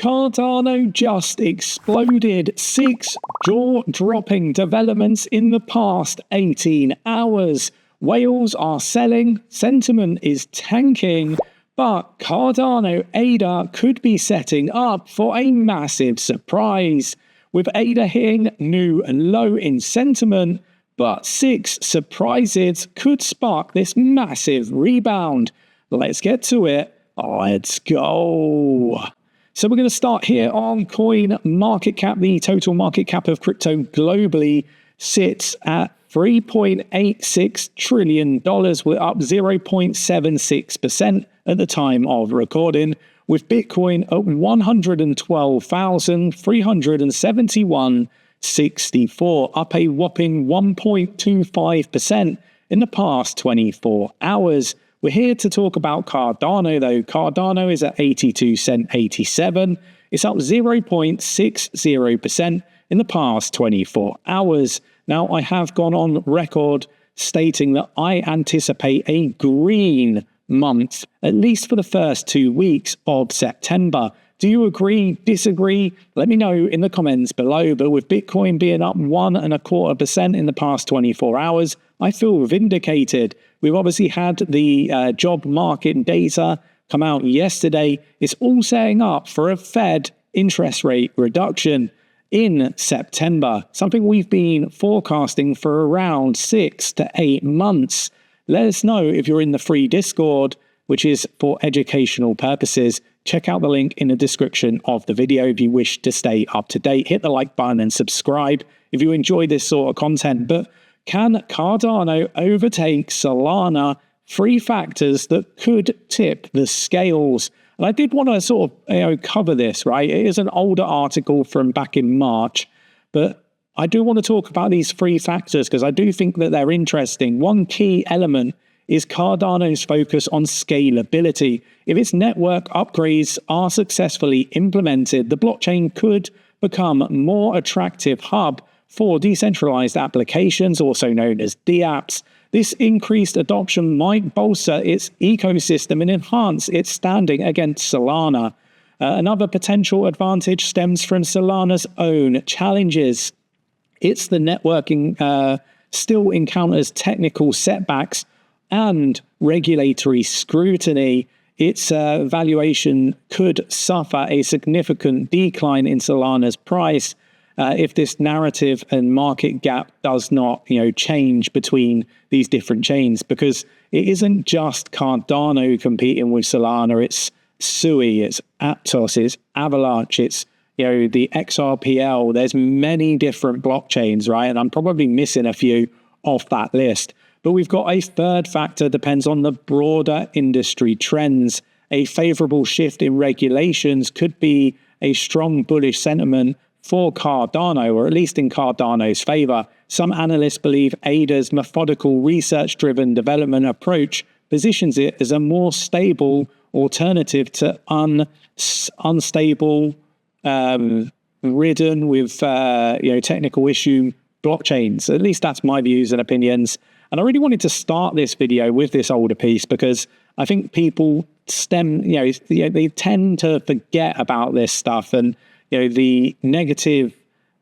Cardano just exploded. 6 jaw-dropping developments in the past 18 hours. Whales are selling, sentiment is tanking, but Cardano ADA could be setting up for a massive surprise. With ADA hitting new and low in sentiment, but 6 surprises could spark this massive rebound. Let's get to it. Let's go. So we're going to start here on coin market cap. The total market cap of crypto globally sits at $3.86 trillion. We're up 0.76% at the time of recording, with Bitcoin at 112,371.64, up a whopping 1.25% in the past 24 hours. We're here to talk about Cardano, though. Cardano is at 82 cent 87. It's up 0.60% in the past 24 hours. Now, I have gone on record stating that I anticipate a green month, at least for the first 2 weeks of September. Do you agree, disagree? Let me know in the comments below. But with Bitcoin being up 1.25% in the past 24 hours, I feel vindicated. We've obviously had the job market data come out yesterday. It's all setting up for a Fed interest rate reduction in September, something we've been forecasting for around 6 to 8 months. Let us know if you're in the free Discord, which is for educational purposes. Check out the link in the description of the video if you wish to stay up to date. Hit the like button and subscribe if you enjoy this sort of content. But can Cardano overtake Solana? 3 factors that could tip the scales. And I did want to sort of cover this, right? It is an older article from back in March, but I do want to talk about these 3 factors because I do think that they're interesting. One key element is Cardano's focus on scalability. If its network upgrades are successfully implemented, the blockchain could become a more attractive hub for decentralized applications, also known as dApps. This increased adoption might bolster its ecosystem and enhance its standing against Solana. Another potential advantage stems from Solana's own challenges. It's the networking still encounters technical setbacks and regulatory scrutiny. Its valuation could suffer a significant decline in Solana's price if this narrative and market gap does not, change between these different chains, because it isn't just Cardano competing with Solana. It's Sui, it's Aptos, it's Avalanche, it's the XRPL. There's many different blockchains, right? And I'm probably missing a few off that list. But we've got a third factor, depends on the broader industry trends. A favorable shift in regulations could be a strong bullish sentiment for Cardano, or at least in Cardano's favor. Some analysts believe ADA's methodical research-driven development approach positions it as a more stable alternative to unstable, ridden with technical issue blockchains. At least that's my views and opinions. And I really wanted to start this video with this older piece because I think people they tend to forget about this stuff, and the negative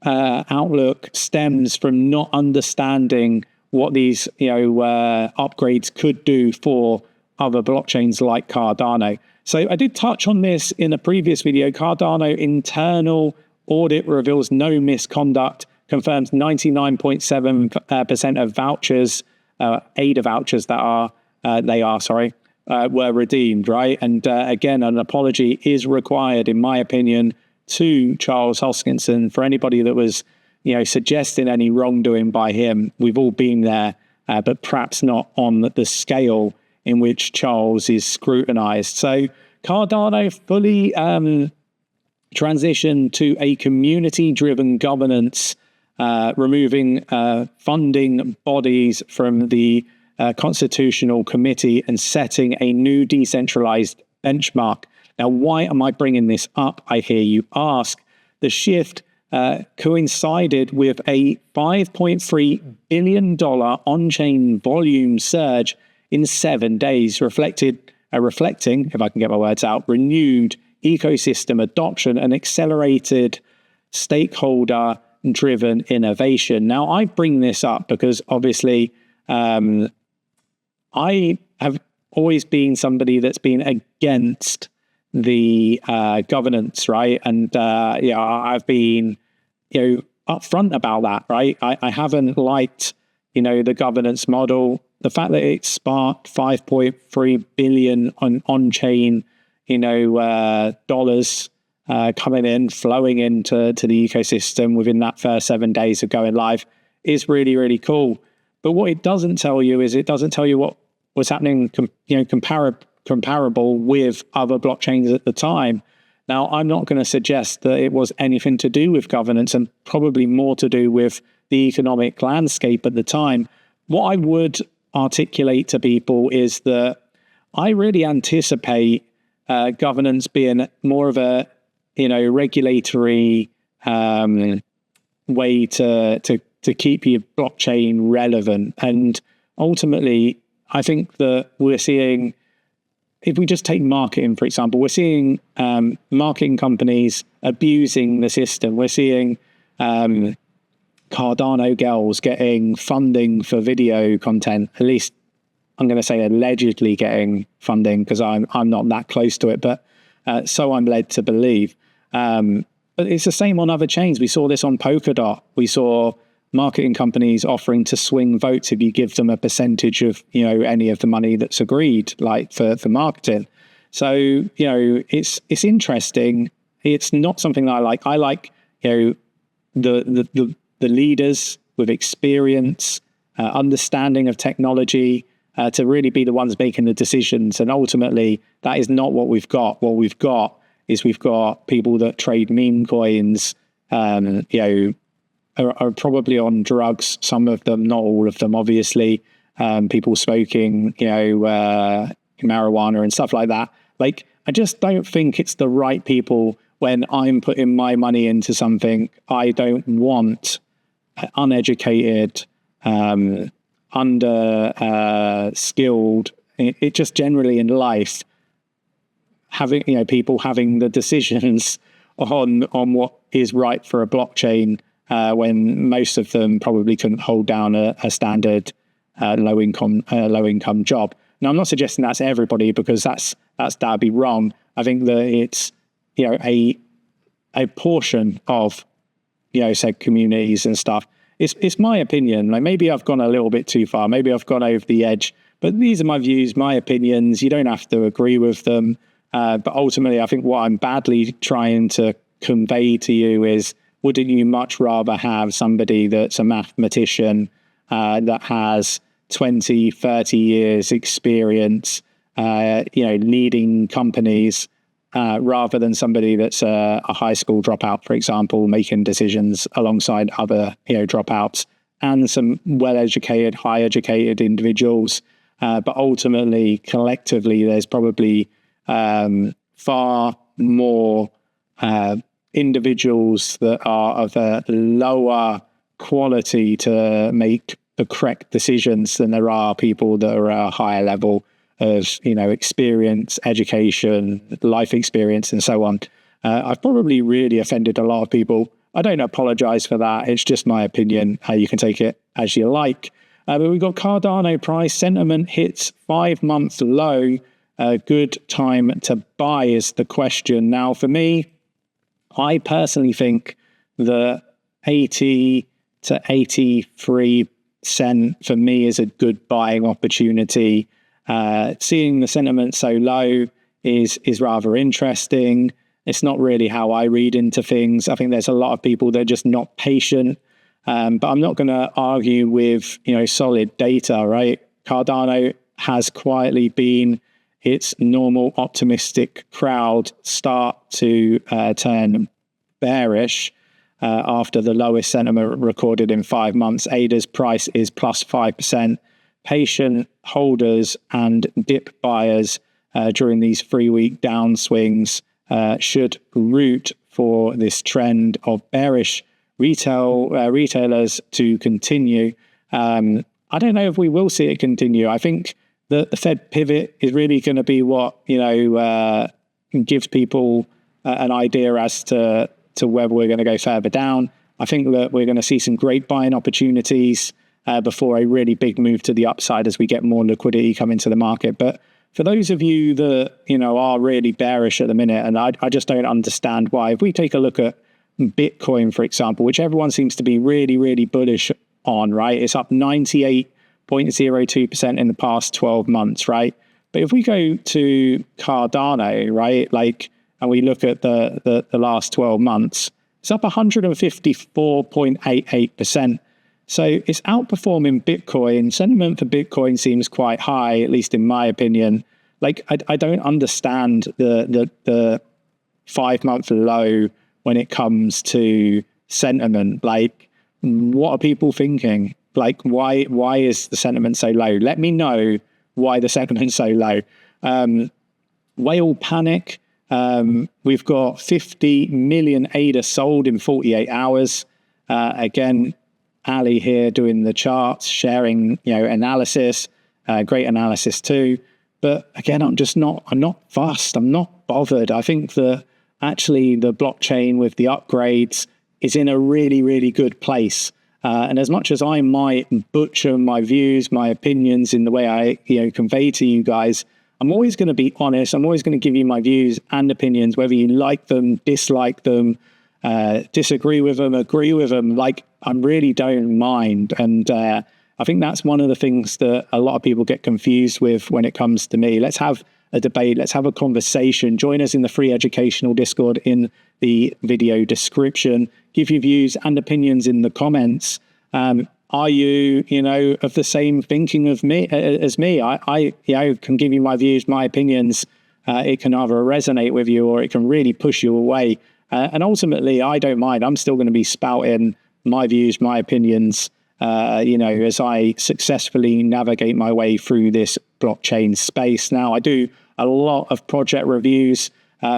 outlook stems from not understanding what these upgrades could do for other blockchains like Cardano. So I did touch on this in a previous video. Cardano internal audit reveals no misconduct, confirms 99.7% of vouchers, ADA vouchers were redeemed, right? And again, an apology is required, in my opinion, to Charles Hoskinson for anybody that was, suggesting any wrongdoing by him. We've all been there, but perhaps not on the scale in which Charles is scrutinized. So Cardano fully transitioned to a community-driven governance, removing funding bodies from the Constitutional Committee and setting a new decentralized benchmark. Now, why am I bringing this up, I hear you ask? The shift coincided with a $5.3 billion on-chain volume surge in 7 days, reflecting, if I can get my words out, renewed ecosystem adoption and accelerated stakeholder-driven innovation. Now, I bring this up because obviously I have always been somebody that's been against the governance, right? And I've been upfront about that, right? I haven't liked the governance model. The fact that it sparked 5.3 billion on-chain dollars flowing into the ecosystem within that first 7 days of going live is really, really cool. But what it doesn't tell you is it doesn't tell you what was happening comparable with other blockchains at the time. Now, I'm not going to suggest that it was anything to do with governance, and probably more to do with the economic landscape at the time. What I would articulate to people is that I really anticipate governance being more of a regulatory way to keep your blockchain relevant. And ultimately, I think that we're seeing, if we just take marketing, for example, we're seeing marketing companies abusing the system. We're seeing Cardano girls getting funding for video content, at least I'm going to say allegedly getting funding, because I'm not that close to it, but so I'm led to believe. But it's the same on other chains. We saw this on Polkadot. We saw marketing companies offering to swing votes if you give them a percentage of any of the money that's agreed, like for marketing. So it's interesting. It's not something that I like. I like the leaders with experience, understanding of technology, to really be the ones making the decisions. And ultimately, that is not what we've got. What we've got is we've got people that trade meme coins, are probably on drugs, some of them, not all of them, obviously, people smoking, marijuana and stuff like that. Like, I just don't think it's the right people when I'm putting my money into something. I don't want uneducated, skilled, it just generally in life, having, people having the decisions on what is right for a blockchain, when most of them probably couldn't hold down a standard low income job. Now, I'm not suggesting that's everybody, because that'd be wrong. I think that it's a portion of said communities and stuff. It's my opinion. Like, maybe I've gone a little bit too far. Maybe I've gone over the edge. But these are my views, my opinions. You don't have to agree with them. But ultimately, I think what I'm badly trying to convey to you is, wouldn't you much rather have somebody that's a mathematician, that has 20, 30 years experience, leading companies, rather than somebody that's a high school dropout, for example, making decisions alongside other, dropouts, and some well-educated, high-educated individuals. But ultimately, collectively, there's probably far more individuals that are of a lower quality to make the correct decisions than there are people that are at a higher level of experience, education, life experience, and so on. I've probably really offended a lot of people. I don't apologize for that. It's just my opinion. You can take it as you like. But we've got Cardano price sentiment hits 5-month low. Good time to buy is the question. Now, for me, I personally think that 80 to 83 cent for me is a good buying opportunity. Seeing the sentiment so low is rather interesting. It's not really how I read into things. I think there's a lot of people that are just not patient. But I'm not going to argue with solid data, right? Cardano has quietly been its normal optimistic crowd start to turn bearish after the lowest sentiment recorded in 5 months. ADA's price is plus 5%. Patient holders and dip buyers during these 3-week downswings should root for this trend of bearish retailers to continue. I don't know if we will see it continue. I think the Fed pivot is really going to be what gives people an idea as to whether we're going to go further down. I think that we're going to see some great buying opportunities before a really big move to the upside as we get more liquidity come into the market. But for those of you that, are really bearish at the minute, and I just don't understand why, if we take a look at Bitcoin, for example, which everyone seems to be really, really bullish on, right? It's up 98.02% in the past 12 months, right? But if we go to Cardano, right, and we look at the last 12 months, it's up 154.88%. So it's outperforming Bitcoin. Sentiment for Bitcoin seems quite high, at least in my opinion. I don't understand the 5-month low when it comes to sentiment. What are people thinking? Why is the sentiment so low? Let me know why the sentiment's so low. Whale panic. We've got 50 million ADA sold in 48 hours. Again, Ali here doing the charts, sharing, analysis, great analysis too. But again, I'm not fussed. I'm not bothered. I think actually the blockchain with the upgrades is in a really, really good place. And as much as I might butcher my views, my opinions in the way I, convey to you guys, I'm always going to be honest. I'm always going to give you my views and opinions, whether you like them, dislike them, disagree with them, agree with them. I really don't mind. And I think that's one of the things that a lot of people get confused with when it comes to me. Let's have a debate. Let's have a conversation. Join us in the free educational Discord in the video description. Give your views and opinions in the comments. Are you, of the same thinking of me as me? I can give you my views, my opinions. It can either resonate with you or it can really push you away. And ultimately, I don't mind. I'm still going to be spouting my views, my opinions, as I successfully navigate my way through this blockchain space. Now, I do a lot of project reviews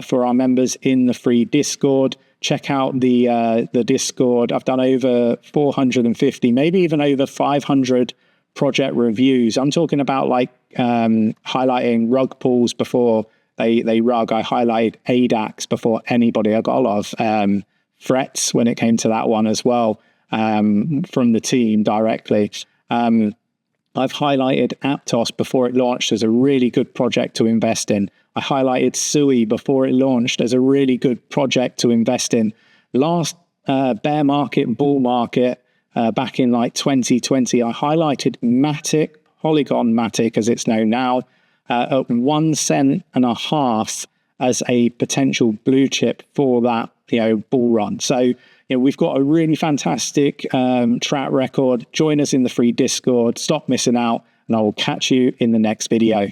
for our members in the free Discord. Check out the Discord. I've done over 450, maybe even over 500 project reviews. I'm talking about highlighting rug pulls before they rug. I highlighted ADAX before anybody. I got a lot of threats when it came to that one as well from the team directly. I've highlighted Aptos before it launched as a really good project to invest in. I highlighted Sui before it launched as a really good project to invest in. Last bear market, bull market, back in 2020, I highlighted Matic, Polygon Matic as it's known now, at 1.5 cents as a potential blue chip for that bull run. So we've got a really fantastic track record. Join us in the free Discord. Stop missing out, and I will catch you in the next video.